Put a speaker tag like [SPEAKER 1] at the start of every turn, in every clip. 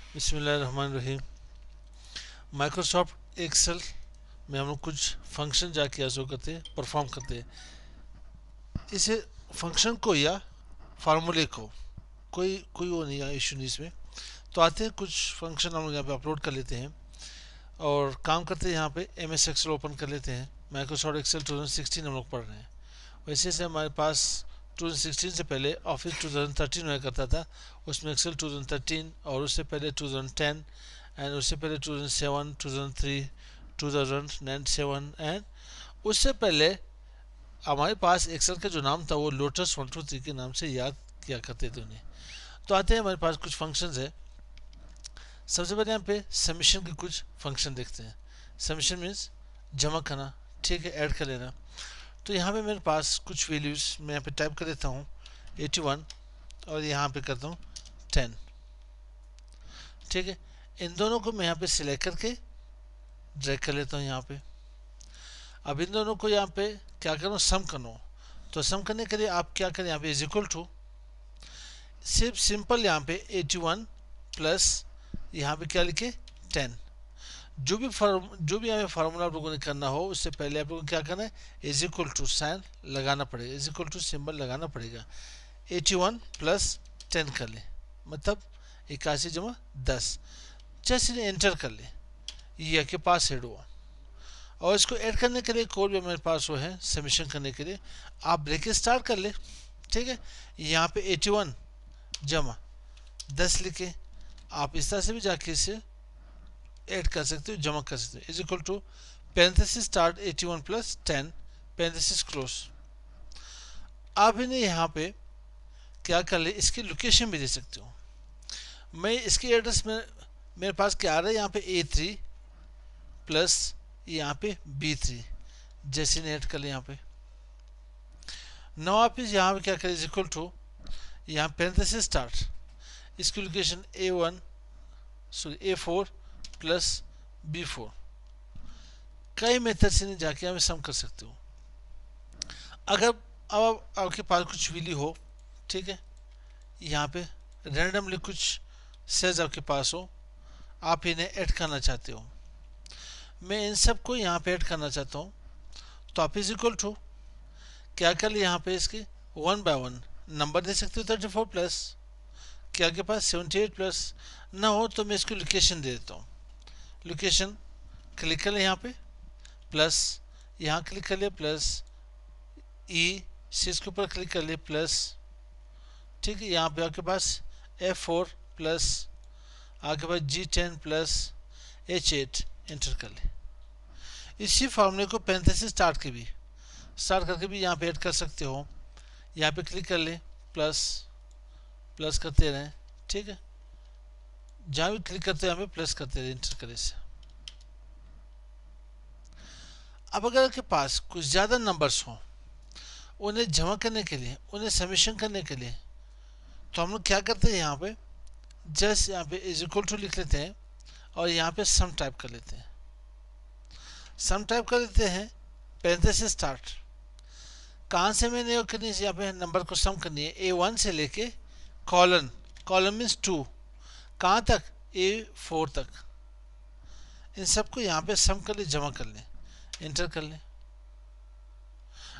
[SPEAKER 1] बिस्मिल्लाहिर्रहमानिर्रहीम। Microsoft Excel में हम लोग कुछ फंक्शन जाके शो करते हैं, परफॉर्म करते हैं। इसे फंक्शन को या फार्मूले को कोई कोई वो नहीं है, इशू नहीं इसमें। तो आते हैं कुछ फंक्शन हम लोग यहाँ पे अपलोड कर लेते हैं और काम करते हैं। यहाँ पे एम एस एक्सेल ओपन कर लेते हैं। माइक्रोसॉफ्ट एक्सेल 2016 हम लोग पढ़ रहे हैं। वैसे से हमारे पास 2016 से पहले ऑफिस 2013 हुआ करता था, उसमें एक्सेल 2013, और उससे पहले 2010, एंड उससे पहले 2007, 2003, 2007, एंड उससे पहले हमारे पास एक्सेल का जो नाम था वो लोटस 123 के नाम से याद किया करते थे उन्हें। तो आते हैं, हमारे पास कुछ फंक्शंस है। सबसे पहले यहाँ पे सबमिशन के कुछ फंक्शन देखते हैं। सबमिशन मीन्स जमा करना, ठीक है, ऐड कर लेना। तो यहाँ पे मेरे पास कुछ वैल्यूज़ मैं यहाँ पे टाइप कर देता हूँ 81 और यहाँ पे करता हूँ 10, ठीक है। इन दोनों को मैं यहाँ पे सिलेक्ट करके ड्रैग कर लेता हूँ यहाँ पे। अब इन दोनों को यहाँ पे क्या करूँ, सम करूँ। तो सम करने के लिए आप क्या करें, यहाँ पे इज इक्वल टू, सिर्फ सिंपल यहाँ पे 81 प्लस यहाँ पे क्या लिखे 10। जो भी हमें फार्मूला आप लोगों ने करना हो, उससे पहले आप लोगों को क्या करना है, इज इक्वल टू साइन लगाना पड़ेगा, इज इक्वल टू सिंबल लगाना पड़ेगा। 81 प्लस 10 कर ले, मतलब 81 जमा 10। जैसे इन्हें एंटर कर ले, ये के पास हेड हुआ। और इसको ऐड करने के लिए कोड भी मेरे पास वो है, सबमिशन करने के लिए आप ब्रेकेट स्टार्ट कर ले, ठीक है। यहाँ पे 81 जमा 10 लिखे, आप इस तरह से भी जाके इसे ऐड कर सकते हो, जमा कर सकते हो। Is equal to parenthesis start 81 plus 10 parenthesis close. आप इन्हें यहाँ पे क्या कर ले, इसकी लोकेशन भी दे सकते हो। मैं इसकी एड्रेस में मेरे पास क्या आ रहा है, यहाँ पे A3 प्लस यहाँ पे B3, जैसे नेट कर ले यहाँ पे। नौ आप यहाँ पे क्या करें, इज इक्वल टू यहाँ पेरेंथेसिस स्टार्ट, इसकी लोकेशन A4 प्लस B4। कई मेथड से जाके हमें सम कर सकते हो। अगर अब आपके पास कुछ वैल्यू हो, ठीक है, यहाँ पे रैंडमली कुछ सेल्स आपके पास हो, आप इन्हें ऐड करना चाहते हो। मैं इन सब को यहाँ पे ऐड करना चाहता हूँ। तो आप इज इक्वल टू क्या कर लिए, यहाँ पे इसके 1 बाय 1 नंबर दे सकते हो। 34 प्लस क्या के पास 78 प्लस ना हो तो मैं इसको लोकेशन दे देता हूँ। लोकेशन क्लिक कर ले यहाँ पे, प्लस यहाँ क्लिक कर ले, प्लस ई सी के ऊपर क्लिक कर ले, प्लस, ठीक है। यहाँ पे आपके पास F4 प्लस आपके पास G10 प्लस H8 एंटर कर ले। इसी फॉर्मूले को पेरेंथेसिस स्टार्ट करके भी यहाँ पे ऐड कर सकते हो। यहाँ पे क्लिक कर ले, प्लस प्लस करते रहें, ठीक है। जहाँ भी क्लिक करते हैं यहाँ पे प्लस करते रहे, एंटर करें से। अब अगर आपके पास कुछ ज़्यादा नंबर्स हों, उन्हें जमा करने के लिए, उन्हें सबमिशन करने के लिए, तो हम लोग क्या करते हैं, यहाँ पे जस्ट यहाँ पे इज इक्वल टू लिख लेते हैं और यहाँ पे सम टाइप कर लेते हैं। सम टाइप कर लेते हैं, पेरेंथेसिस स्टार्ट। कहाँ से मैंने करनी है, यहाँ पे नंबर को सम करनी है, A1 से लेके कॉलन, कॉलन मीन्स 2, कहाँ तक, A4 तक। इन सबको यहाँ पे सम कर ले, जमा कर ले, एंटर कर ले।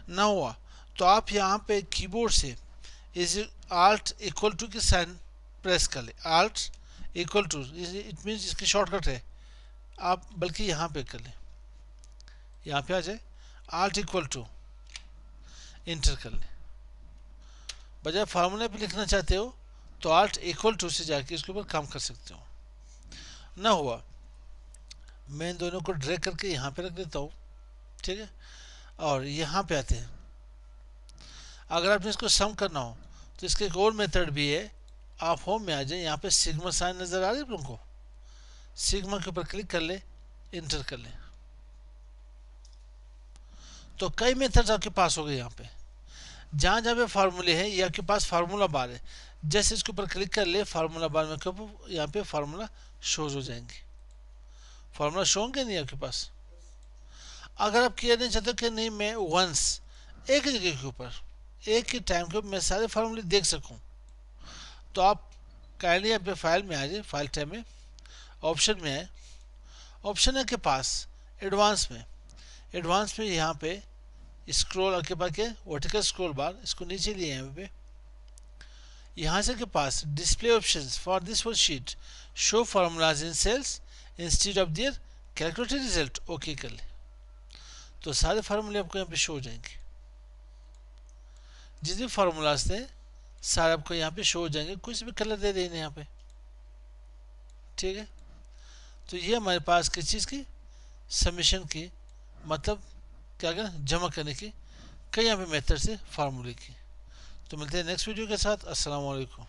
[SPEAKER 1] ना हुआ तो आप यहाँ पे कीबोर्ड से इज आल्ट इक्वल टू की साइन प्रेस कर ले, alt equal to, it means इसकी शॉर्टकट है। आप बल्कि यहाँ पे कर ले, यहाँ पे आ जाए, आल्ट इक्वल टू इंटर कर ले। बजाय फार्मूला पे लिखना चाहते हो तो आल्ट इक्वल टू से जाके इसके ऊपर काम कर सकते हो। ना हुआ, मैं इन दोनों को ड्रैग करके यहाँ पे रख देता हूँ, ठीक है। और यहाँ पे आते हैं, अगर आपने इसको सम करना हो तो इसके एक और मेथड भी है। आप होम में आ जाए, यहाँ पे सिग्मा साइन नज़र आ रही है आप लोगों को, सिग्मा के ऊपर क्लिक कर ले, इंटर कर ले। तो कई मेथड्स आपके पास हो गए। यहाँ पे जहाँ जहाँ पे फार्मूले हैं, ये आपके पास फार्मूला बार है। जैसे इसके ऊपर क्लिक कर ले, फार्मूला बार में कब यहाँ पे फार्मूला शोज हो जाएंगे। फार्मूला शो होंगे नहीं आपके पास। अगर आप किया नहीं चाहते कि नहीं, मैं वंस एक जगह के ऊपर एक ही टाइम के ऊपर मैं सारे फार्मूले देख सकूं, तो आप काइंडली यहाँ पे फाइल में आ जाए, फाइल टैब में ऑप्शन में है, ऑप्शन है के पास एडवांस में यहाँ पे स्क्रॉल के पास के वर्टिकल स्क्रॉल बार, इसको नीचे लिए यहाँ पे, यहाँ से के पास display options for this worksheet show formulas in cells instead of their calculated result, okay कर ले तो सारे फार्मूले आपको यहाँ पे शो हो जाएंगे, जितने फार्मूलाज थे सारे आपको यहाँ पे शो हो जाएंगे, कुछ भी कलर दे देना यहाँ पे, ठीक है। तो ये हमारे पास किस चीज़ की, समीशन की, मतलब क्या करना, जमा करने की कई यहाँ पे मेथड से फार्मूले की। तो मिलते हैं नेक्स्ट वीडियो के साथ। अस्सलाम वालेकुम।